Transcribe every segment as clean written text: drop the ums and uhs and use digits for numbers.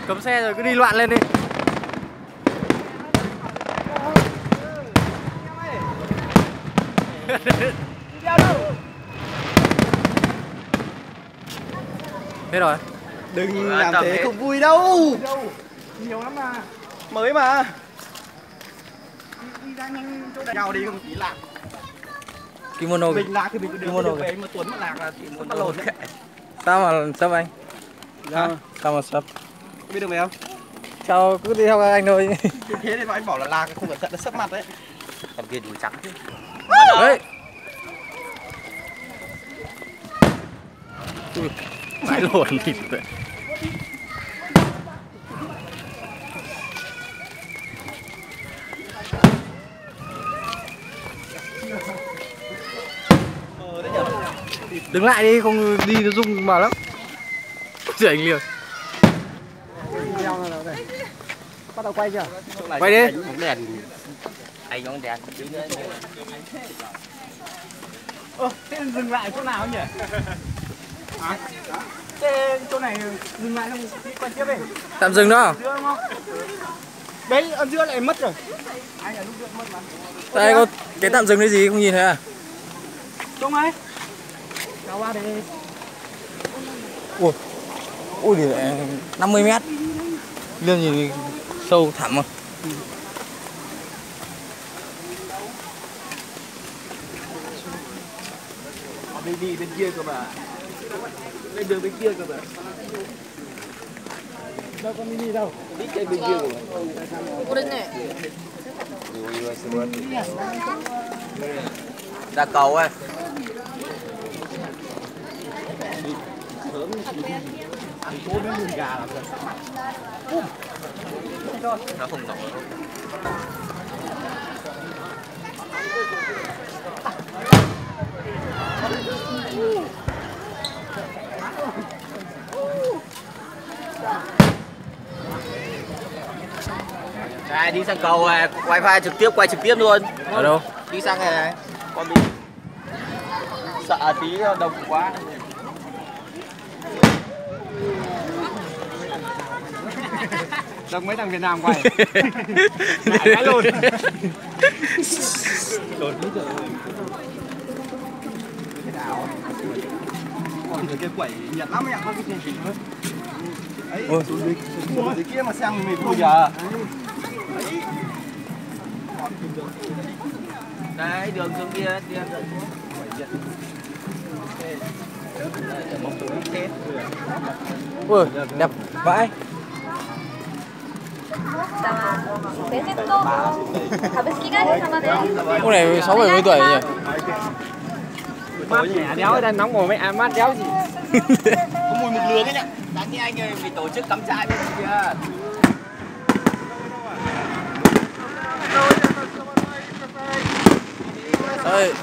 Cấm xe rồi cứ đi loạn lên đi. Hết rồi. Đừng làm thế không vui đâu. Nhiều lắm mà. Mới mà. Đi ra nhanh chỗ này. Nhau đi không tí lạc. Kimono. Mình lạc thì mình cứ đưa về mà Tuấn mà lạc là thì nó lồn đấy. Sao mà sắp anh? Hả? Sao mà sắp? Biết được về không? Sao cứ đi theo các anh thôi. Thế thì anh bảo là lạc không cẩn thận nó sấp mặt đấy. Còn kia đùi trắng chứ. Đấy. Ui, mãi lồn thịt vậy. Đứng lại đi, không đi nó rung mà lắm. Chửi anh liền. Bắt đầu quay chưa? Quay đi. Đèn. Anh nhóm đèn. Thế dừng lại chỗ nào nhỉ? Hả? Thế chỗ này dừng lại không đi quay tiếp đi. Tạm dừng đó. Giữa đúng không? Đấy, ở giữa lại mất rồi. Anh ở lúc giữa mất mà. Đây có cái tạm dừng cái gì không nhìn thấy à? Trông ấy. Kéo qua đi. Ui. Ui thì 50 mét. Liêm nhìn sâu thẳm không? Đi bên kia cơ mà. Lên đường bên kia cơ mà. Đâu có mini đâu. Đi trên bên kia cơ mà. Ra cầu ấy. Nó không nổi. Đây đi sang cầu này, wifi trực tiếp quay trực tiếp luôn. Ở đâu? Đi sang này này. Con đi. Sợ tí đông quá. Đông mấy thằng Việt Nam quay. Ngại quá luôn. Lột hết rồi. Còn cái quẩy Nhật lắm em, không cái chương trình nữa. Ấy, dưới kia mà xem mình vui giờ. Đấy, đường xuống kia, đi ăn Ui, đẹp vãi. 伝説と株式会社様です。 Cô này 6-70 tuổi nhỉ? Mát mẻ đéo đang nóng ngồi mấy ăn mát đéo gì. có mùi mực nướng ấy nhỉ? Đáng nghe anh ơi, vì tổ chức cắm trại bên kia. Đây.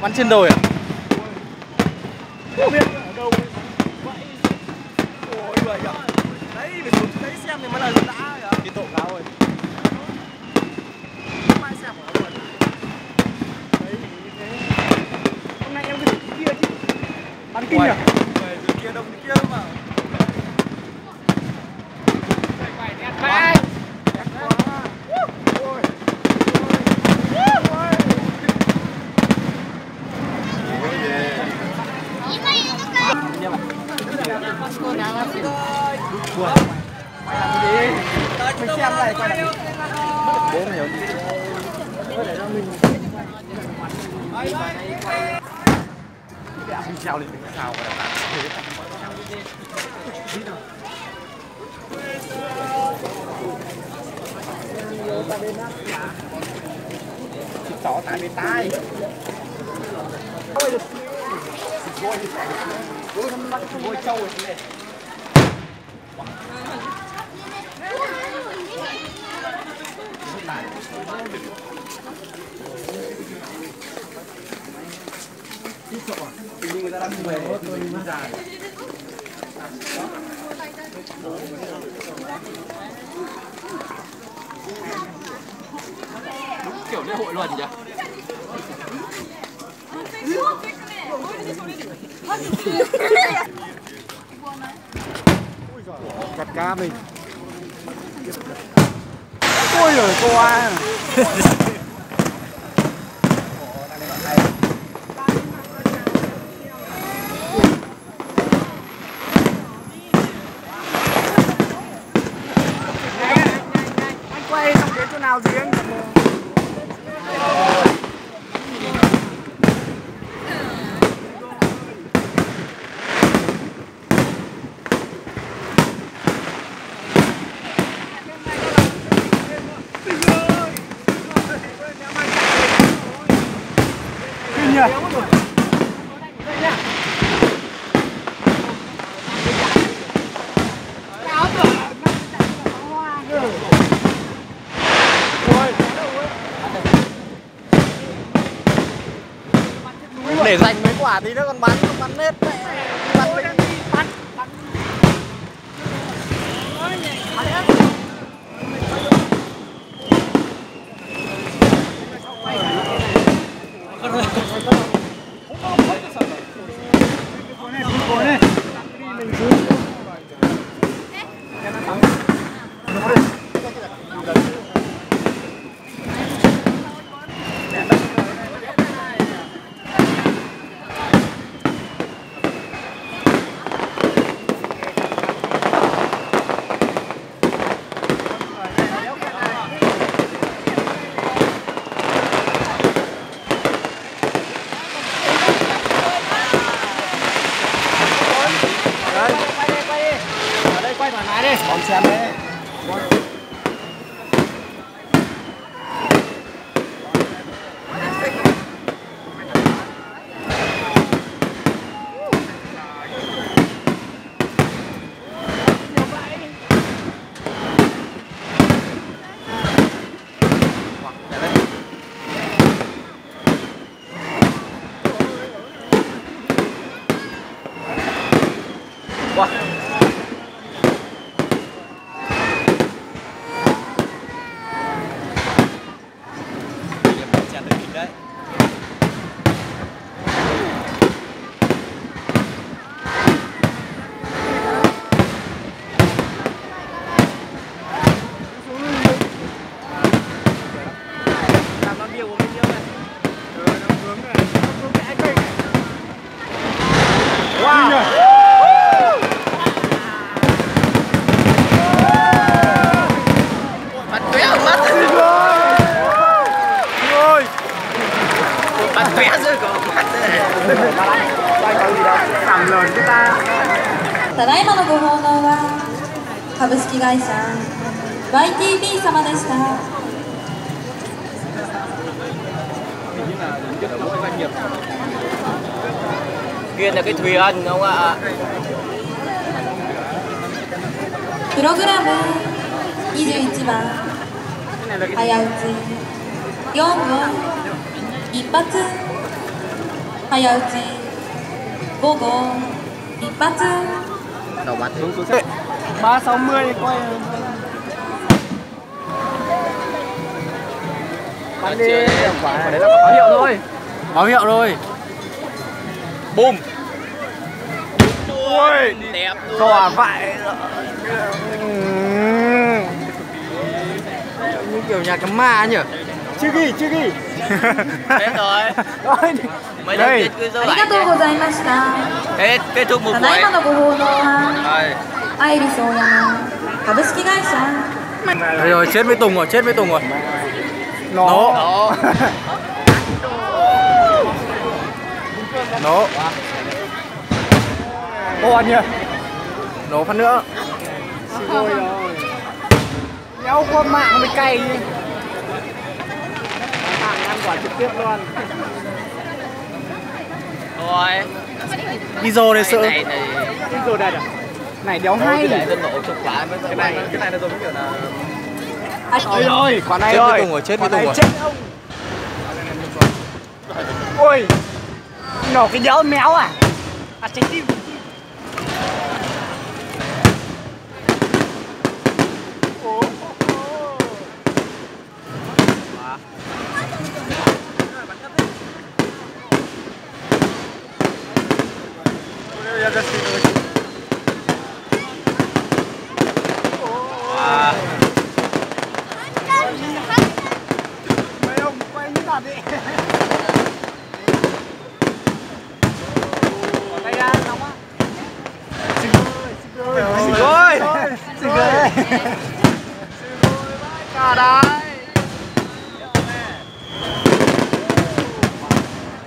Bắn trên đồi à? Không biết ở đâu vậy. Ôi vậy à? Đấy, mình xuống đấy xem thì mới là đã kìa. Cái tổ cao rồi. Mai xem ở đâu rồi. Đấy thì như thế. Hôm nay em cứ đi kia chứ. Bắn kinh nhỉ? Về dưới kia đông dưới kia mà. Quay đẹp vai. Mình xem này, quay lại. Bố mày hiểu. Mình treo lên cái sao rồi. Thịt chó tại bên tai. Ngôi trâu rồi này. Hãy subscribe Kiểu lễ hội luôn nhỉ. Chặt cá mình. Ôi giời qua. Anh quay xong đến chỗ nào riêng. Để dành mấy quả tí nữa còn bắn hết mẹ. Bắn Bóng xem đấy. Wow. Bắn vẽ rơi của mắt này. Cảm lớn cái ta. ただいまのご奉納は株式会社 YTB 様でした。 Kia là cái thuyền không ạ? プログラム21番早打ち4号一発早打ち5号一発 đầu bắn xuống 360 quay. Bắn đi. Quả đấy là báo hiệu thôi. báo hiệu rồi. Bùm. Ôi, Đẹp luôn. quả vậy. Như kiểu nhà cắm ma nhỉ. Chưa ghi. Hết rồi. Mấy Đây. đứa cứ dơ ありがとうございました。 Hết, kết thúc một た buổi. だいまのご奉納は Rồi. アイリスオーヤマ株式会社 Đây rồi, chết với Tùng rồi, chết với Tùng rồi. Nó. Đó. Nổ. Còn nhỉ. Nổ phát nữa. Xin lỗi rồi. Đéo qua mạng mới cay đi. Mạng ăn quả trực tiếp luôn. Rồi. Iso này sợ. Này Cái rồi đây à? Này đéo hay. để tôi nổ chục quả với cái này là tôi kiểu là Ôi ơi, quả này Chết với ơi. Tùng rồi, chết với Quả Tùng này rồi. chết ông. Ôi. Nổ cái đéo méo à? À trái tim. Mấy ông quay như thật đi. Tay ra nóng á. Xinh ơi. Cả đấy.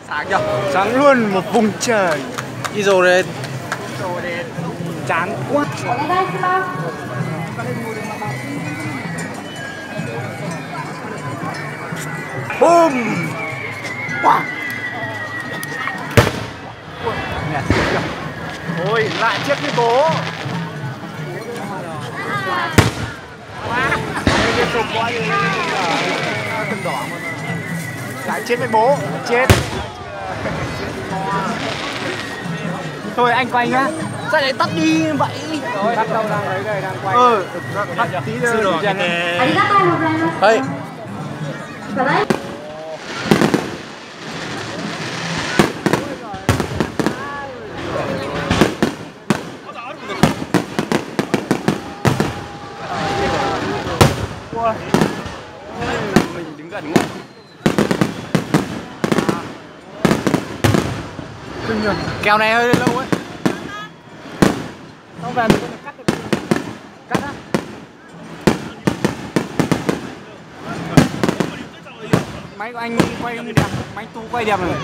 Sáng chưa? Sáng luôn một vùng trời. Đi rồi đấy. Chán quá. Boom. Wow. Ôi, lại chết với bố. Lại chết với bố, chết. Thôi anh quay nhá. Sao lại tắt đi vậy? Tắt đâu đang lấy đây đang quay. Tắt tí nữa. Hey. Mình đứng gần quá. Kèo này hơi lâu ấy. Không về mình cắt được. Cắt á. Máy của anh quay đẹp, máy tu quay đẹp rồi.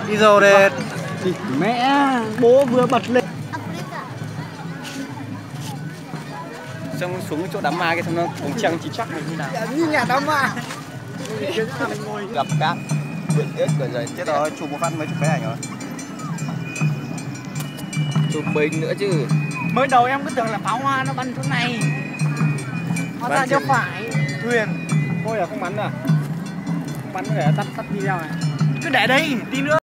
Đi rồi đấy. Mẹ, bố vừa bật lên. Xong xuống chỗ đám ma cái xong nó bóng trăng chỉ chắc mình như nào. Như nhà đám ma. Gặp cát biển ếch rồi chết rồi, chụp một phát mấy chục cái ảnh rồi. Chụp bình nữa chứ. Mới đầu em cứ tưởng là pháo hoa nó bắn chỗ này. Hóa ra cho phải. Thuyền. Thôi là không bắn à. Bắn để tắt video này. Cứ để đây, đi nữa.